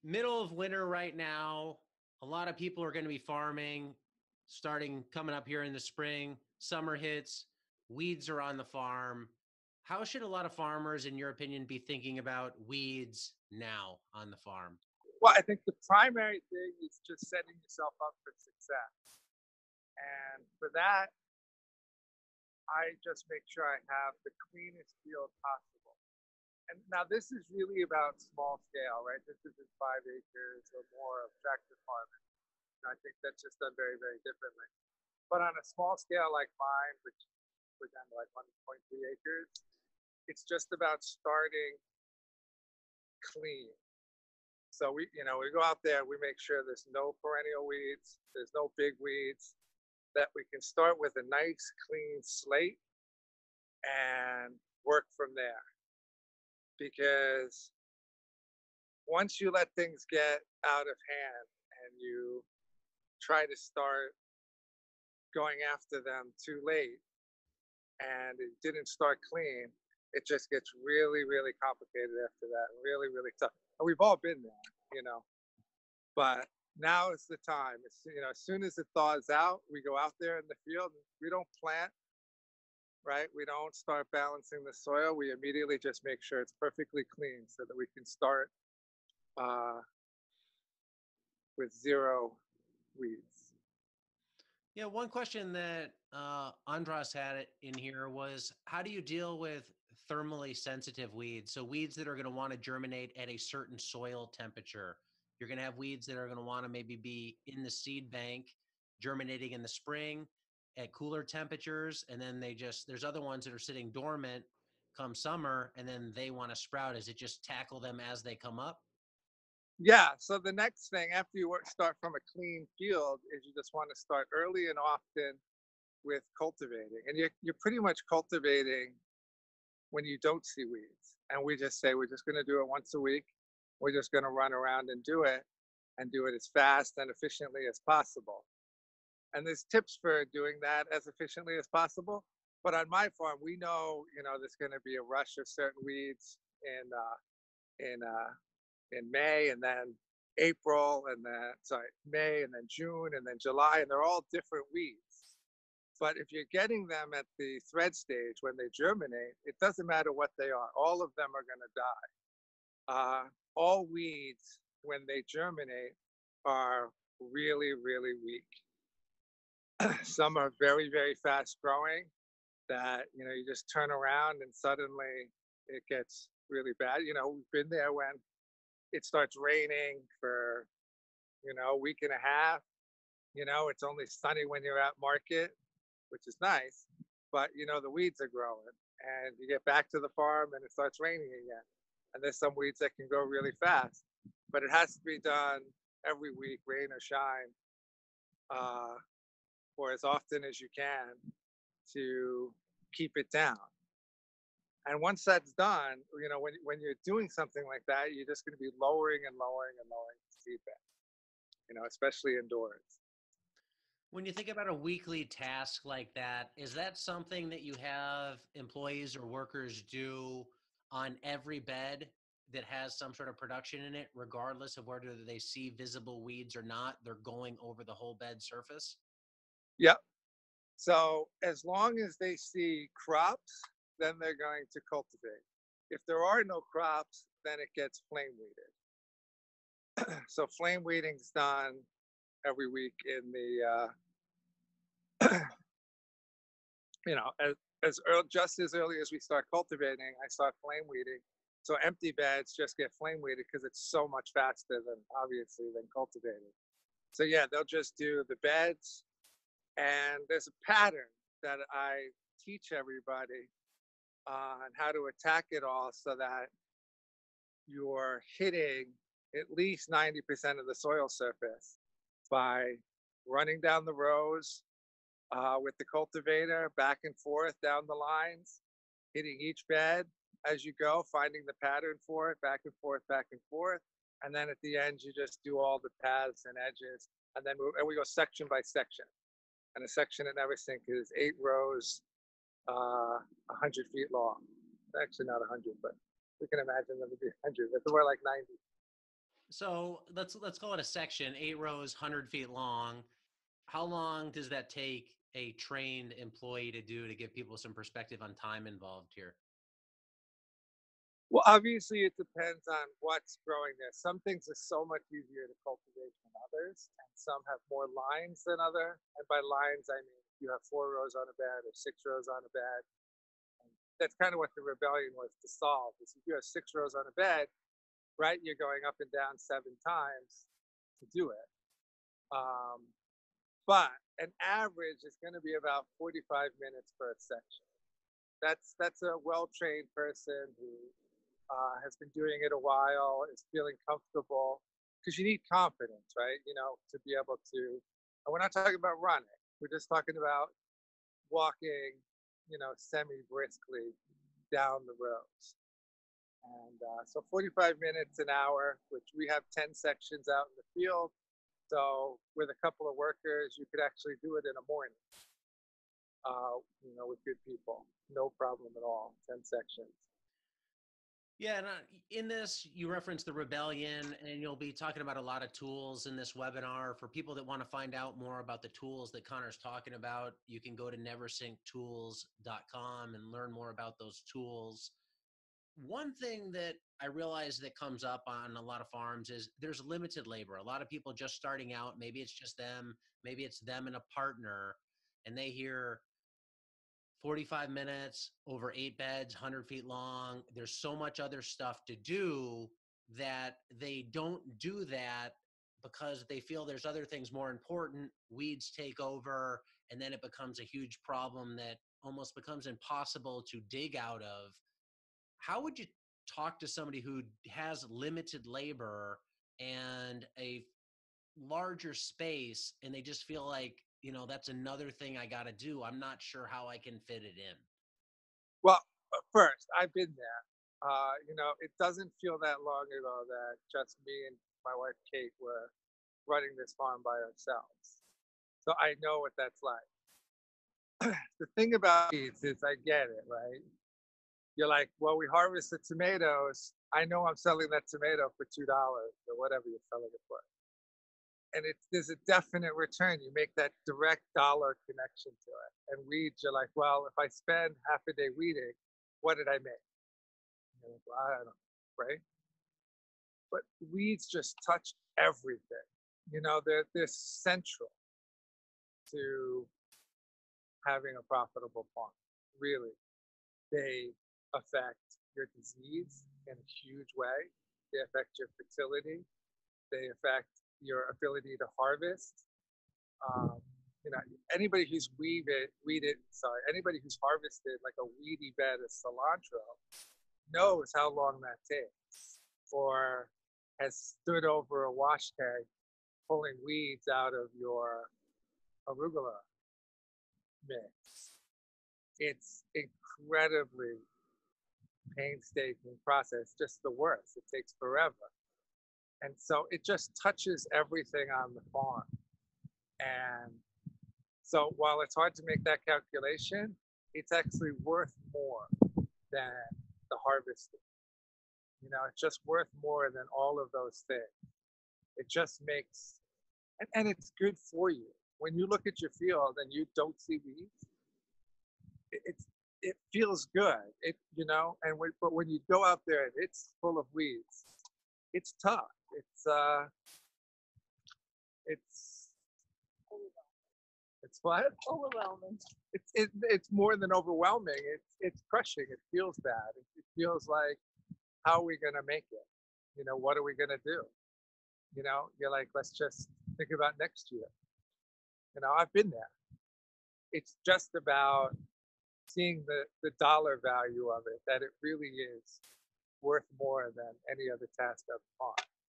Middle of winter right now. A lot of people are going to be farming starting coming up here in the spring. Summer hits, weeds are on the farm. How should a lot of farmers, in your opinion, be thinking about weeds now on the farm? Well, I think the primary thing is just setting yourself up for success. And for that, I just make sure I have the cleanest field possible. And now this is really about small scale, right? This isn't 5 acres or more of tractor farming. And I think that's just done very, very differently. But on a small scale like mine, which we're down to like 1.3 acres, it's just about starting clean. So we go out there, we make sure there's no perennial weeds, there's no big weeds, that we can start with a nice clean slate and work from there. Because once you let things get out of hand and you try to start going after them too late and it didn't start clean, it just gets really, really complicated after that. Really, really tough. And we've all been there. But now is the time. As soon as it thaws out, we go out there in the field. We don't plant, right? We don't start balancing the soil. We immediately just make sure it's perfectly clean so that we can start uh, with zero weeds. Yeah, one question that Andras had in here was how do you deal with thermally sensitive weeds? So, weeds that are going to want to germinate at a certain soil temperature. You're going to have weeds that are going to want to maybe be in the seed bank, germinating in the spring at cooler temperatures. And then there's other ones that are sitting dormant come summer and then they want to sprout. Is it just tackle them as they come up? Yeah. So the next thing after you start from a clean field is you just want to start early and often with cultivating, and you're pretty much cultivating when you don't see weeds. And we just say we're just going to do it once a week. We're just going to run around and do it as fast and efficiently as possible. And there's tips for doing that as efficiently as possible. But on my farm, we know, there's going to be a rush of certain weeds in May, and then April, and then May, and then June, and then July, and they're all different weeds. But if you're getting them at the thread stage when they germinate, it doesn't matter what they are. All of them are going to die. All weeds, when they germinate, are really, really weak. Some are very, very fast growing that, you just turn around and suddenly it gets really bad. We've been there when it starts raining for, a week and a half. It's only sunny when you're at market, which is nice, but the weeds are growing and you get back to the farm and it starts raining again. And there's some weeds that can grow really fast, but it has to be done every week, rain or shine, uh, for as often as you can to keep it down. And once that's done, when you're doing something like that, you're just going to be lowering and lowering and lowering the seed bed, especially indoors. When you think about a weekly task like that, is that something that you have employees or workers do on every bed that has some sort of production in it, regardless of whether they see visible weeds or not? They're going over the whole bed surface? Yep. So as long as they see crops, then they're going to cultivate. If there are no crops, then it gets flame weeded. So flame weeding is done every week in the as early, just as early as we start cultivating, I start flame weeding. So empty beds just get flame weeded because it's so much faster than cultivated. So yeah, they'll just do the beds, and there's a pattern that I teach everybody on how to attack it all so that you're hitting at least 90% of the soil surface by running down the rows with the cultivator back and forth down the lines, hitting each bed as you go, finding the pattern for it, back and forth, back and forth. And then at the end, you just do all the paths and edges. And then we go section by section. And a section at Neversink is 8 rows, 100 feet long. Actually, not 100, but we can imagine them to be 100. It's more like 90. So let's call it a section, 8 rows, 100 feet long. How long does that take a trained employee to do to give people some perspective on time involved here? Well, obviously, it depends on what's growing there. Some things are so much easier to cultivate than others, and some have more lines than other. And by lines, I mean if you have 4 rows on a bed or 6 rows on a bed. And that's kind of what the rebellion was to solve. Is if you have 6 rows on a bed, right, you're going up and down 7 times to do it. Um, but an average is going to be about 45 minutes per section. That's a well-trained person who has been doing it a while, is feeling comfortable, because you need confidence, right? To be able to. And we're not talking about running. We're just talking about walking, semi briskly down the rows. And so 45 minutes an hour, which we have 10 sections out in the field. So with a couple of workers, you could actually do it in a morning, with good people. No problem at all. 10 sections. Yeah, and in this, you reference the rebellion, and you'll be talking about a lot of tools in this webinar. For people that want to find out more about the tools that Connor's talking about, you can go to neversinctools.com and learn more about those tools. One thing that I realize that comes up on a lot of farms is there's limited labor. A lot of people just starting out, maybe it's just them, maybe it's them and a partner, and they hear 45 minutes over 8 beds, 100 feet long. There's so much other stuff to do that they don't do that because they feel there's other things more important. Weeds take over, and then it becomes a huge problem that almost becomes impossible to dig out of. How would you talk to somebody who has limited labor and a larger space and they just feel like, that's another thing I got to do. I'm not sure how I can fit it in. Well, first, I've been there. It doesn't feel that long ago that just me and my wife Kate were running this farm by ourselves. So I know what that's like. The thing about weeds is I get it, right? You're like, well, we harvest the tomatoes. I know I'm selling that tomato for $2 or whatever you're selling it for. And there's a definite return. You make that direct dollar connection to it. And weeds, you're like, well, if I spend half a day weeding, what did I make? Like, well, I don't know, right? But weeds just touch everything. They're central to having a profitable farm. Really, they affect your disease in a huge way. They affect your fertility. They affect your ability to harvest. Um, anybody who's anybody who's harvested like a weedy bed of cilantro knows how long that takes, or has stood over a wash tank pulling weeds out of your arugula mix. It's incredibly painstaking process, just the worst. It takes forever. And so it just touches everything on the farm. And so while it's hard to make that calculation, it's actually worth more than the harvesting. It's just worth more than all of those things. It just makes, and it's good for you. When you look at your field and you don't see weeds, it feels good. But when you go out there and it's full of weeds, it's tough. It's what? Overwhelming. It's more than overwhelming. It's crushing. It feels bad. It feels like, how are we gonna make it? What are we gonna do? You're like, let's just think about next year. I've been there. It's just about seeing the dollar value of it, that it really is worth more than any other task I've taught.